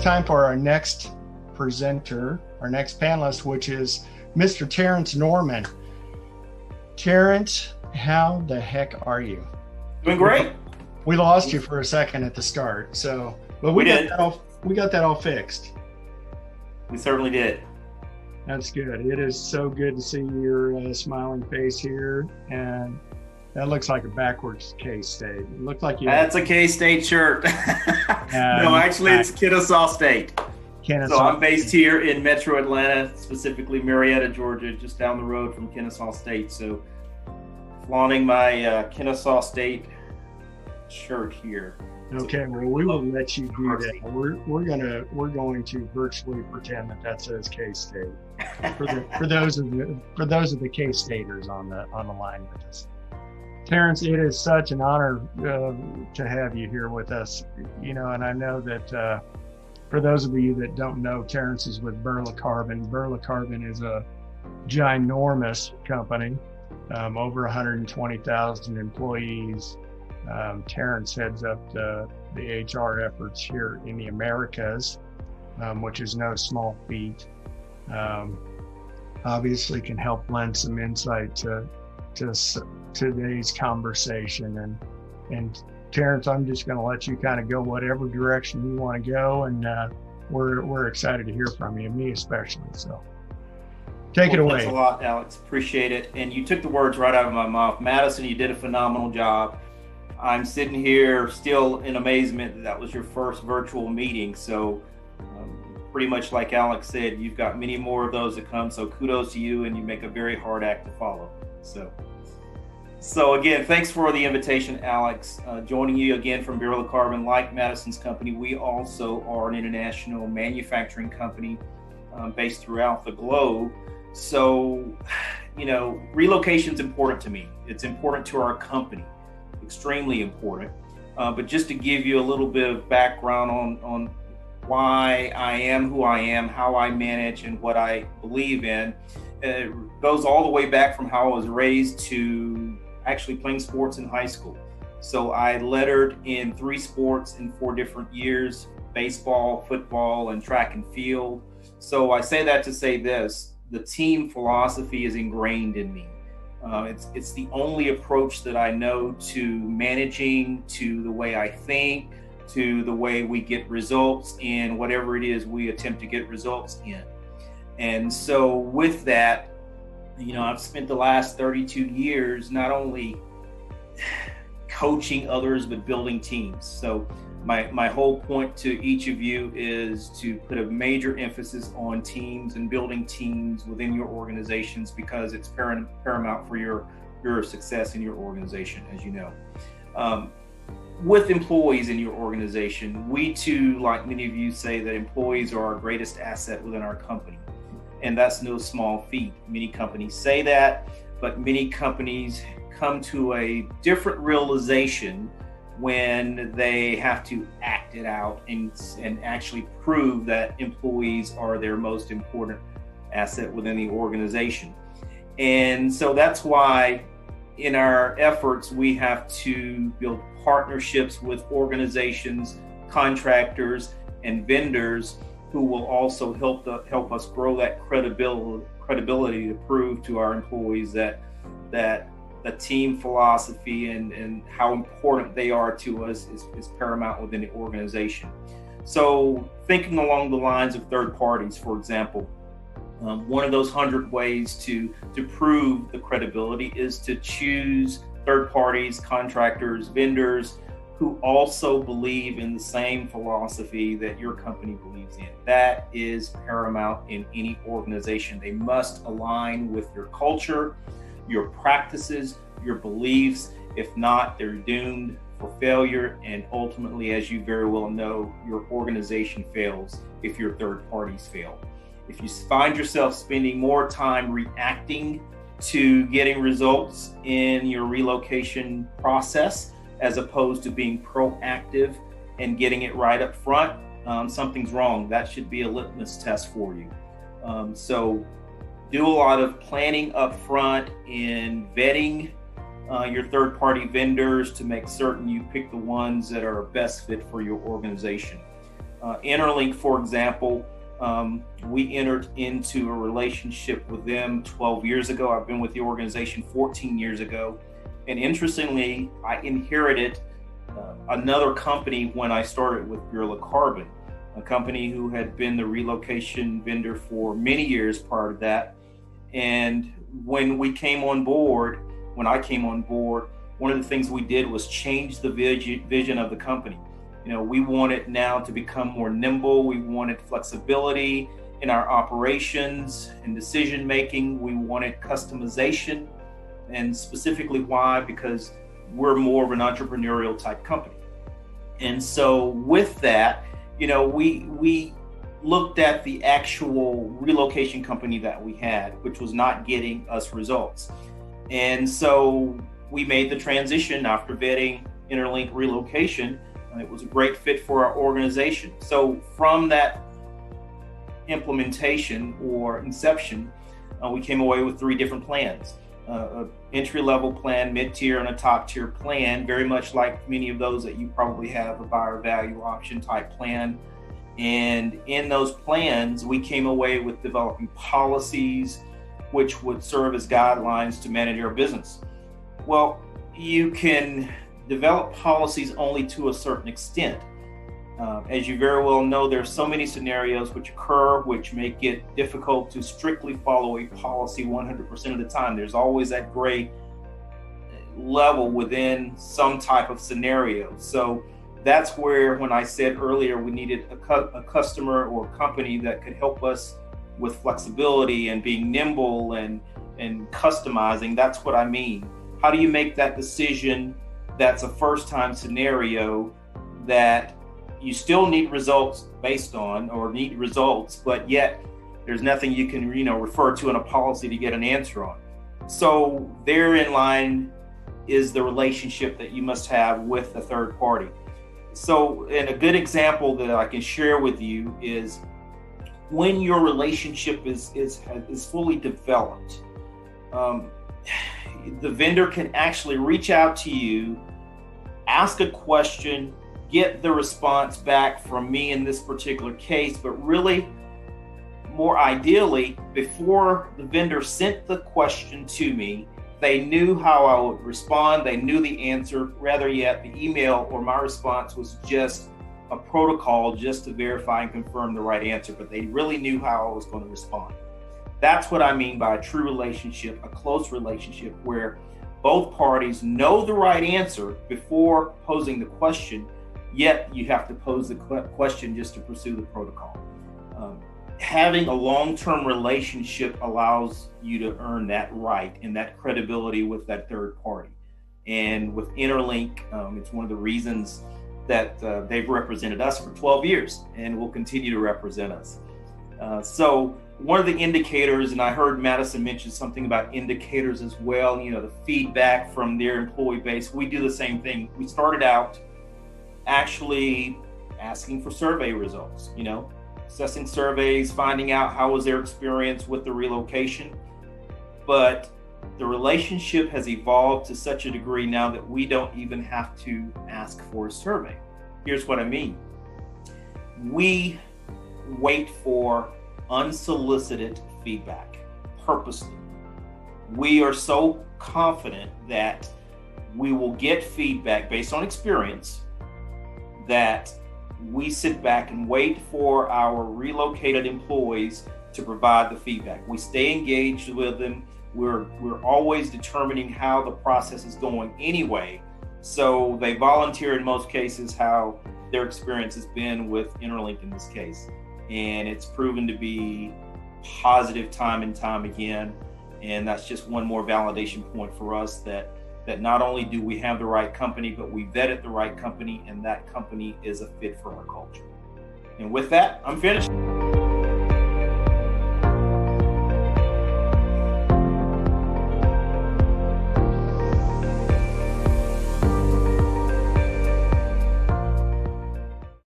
time for our next presenter, our next panelist, which is Mr. Terence Norman. Terence, how the heck are you? Doing great. We lost you for a second at the start, but we got that all fixed. We certainly did. That's good. It is so good to see your smiling face here, and that looks like a backwards K-State. It looked like you. That's a K-State shirt. No, actually, it's Kennesaw State. So I'm based here in Metro Atlanta, specifically Marietta, Georgia, just down the road from Kennesaw State. So, flaunting my Kennesaw State shirt here. Okay, well, we will let you do that. We're going to virtually pretend that says K-State for those of the K-Staters on the line with us. Terence, it is such an honor to have you here with us. And I know that for those of you that don't know, Terence is with Birla Carbon. Birla Carbon is a ginormous company, over 120,000 employees. Terence heads up the HR efforts here in the Americas, which is no small feat. Obviously can help lend some insight to today's conversation. And Terence, I'm just going to let you kind of go whatever direction you want to go, and we're excited to hear from you, me especially. So take it away. Thanks a lot, Alex. Appreciate it. And you took the words right out of my mouth. Madison, you did a phenomenal job. I'm sitting here still in amazement that was your first virtual meeting. So pretty much like Alex said, you've got many more of those to come. So kudos to you, and you make a very hard act to follow. So again, thanks for the invitation, Alex. Joining you again from Birla Carbon, like Madison's company, we also are an international manufacturing company based throughout the globe. So, relocation is important to me. It's important to our company. Extremely important. But just to give you a little bit of background on why I am who I am, how I manage, and what I believe in, it goes all the way back from how I was raised to actually playing sports in high school. So I lettered in 3 sports in 4 different years: baseball, football, and track and field. So I say that to say this: the team philosophy is ingrained in me. It's the only approach that I know to managing, to the way I think, to the way we get results in whatever it is we attempt to get results in. And so with that, I've spent the last 32 years not only coaching others, but building teams. So my whole point to each of you is to put a major emphasis on teams and building teams within your organizations, because it's paramount for your success in your organization, as you know. With employees in your organization, we too, like many of you, say that employees are our greatest asset within our company. And that's no small feat. Many companies say that, but many companies come to a different realization when they have to act it out and actually prove that employees are their most important asset within the organization. And so that's why in our efforts, we have to build partnerships with organizations, contractors, and vendors who will also help us grow that credibility to prove to our employees that the team philosophy and how important they are to us is paramount within the organization. So thinking along the lines of third parties, for example, one of those 100 ways to prove the credibility is to choose third parties, contractors, vendors who also believe in the same philosophy that your company believes in. That is paramount in any organization. They must align with your culture, your practices, your beliefs. If not, they're doomed for failure. And ultimately, as you very well know, your organization fails if your third parties fail. If you find yourself spending more time reacting to getting results in your relocation process, as opposed to being proactive and getting it right up front, something's wrong. That should be a litmus test for you. So do a lot of planning up front in vetting your third-party vendors to make certain you pick the ones that are best fit for your organization. Interlink, for example, we entered into a relationship with them 12 years ago. I've been with the organization 14 years ago. And interestingly, I inherited another company when I started with Birla Carbon, a company who had been the relocation vendor for many years prior to that. And when I came on board, one of the things we did was change the vision of the company. We wanted now to become more nimble. We wanted flexibility in our operations and decision making. We wanted customization, and specifically why? Because we're more of an entrepreneurial type company. And so with that, we looked at the actual relocation company that we had, which was not getting us results. And so we made the transition after vetting Interlink Relocation. It was a great fit for our organization. So from that implementation or inception, we came away with 3 different plans. An entry-level plan, mid-tier, and a top-tier plan, very much like many of those that you probably have, a buyer value option type plan. And in those plans, we came away with developing policies which would serve as guidelines to manage our business. Well, you can develop policies only to a certain extent. As you very well know, there are so many scenarios which occur which make it difficult to strictly follow a policy 100% of the time. There's always that gray level within some type of scenario. So that's where, when I said earlier, we needed a customer or company that could help us with flexibility and being nimble and customizing. That's what I mean. How do you make that decision that's a first-time scenario that you still need results based on, or need results, but yet there's nothing you can refer to in a policy to get an answer on? So therein line is the relationship that you must have with a third party. So, and a good example that I can share with you is when your relationship is fully developed, the vendor can actually reach out to you, ask a question, get the response back from me in this particular case, but really, more ideally, before the vendor sent the question to me, they knew how I would respond, they knew the answer. Rather yet, the email or my response was just a protocol just to verify and confirm the right answer, but they really knew how I was going to respond. That's what I mean by a true relationship, a close relationship, where both parties know the right answer before posing the question, yet you have to pose the question just to pursue the protocol. Having a long-term relationship allows you to earn that right and that credibility with that third party. And with Interlink, it's one of the reasons that they've represented us for 12 years and will continue to represent us. So one of the indicators, and I heard Madison mention something about indicators as well, the feedback from their employee base. We do the same thing. We started out actually asking for survey results, assessing surveys, finding out how was their experience with the relocation. But the relationship has evolved to such a degree now that we don't even have to ask for a survey. Here's what I mean. We wait for unsolicited feedback purposely. We are so confident that we will get feedback based on experience that we sit back and wait for our relocated employees to provide the feedback. We stay engaged with them. We're always determining how the process is going anyway. So they volunteer in most cases how their experience has been with Interlink in this case. And it's proven to be positive time and time again. And that's just one more validation point for us that not only do we have the right company, but we vetted the right company, and that company is a fit for our culture. And with that, I'm finished.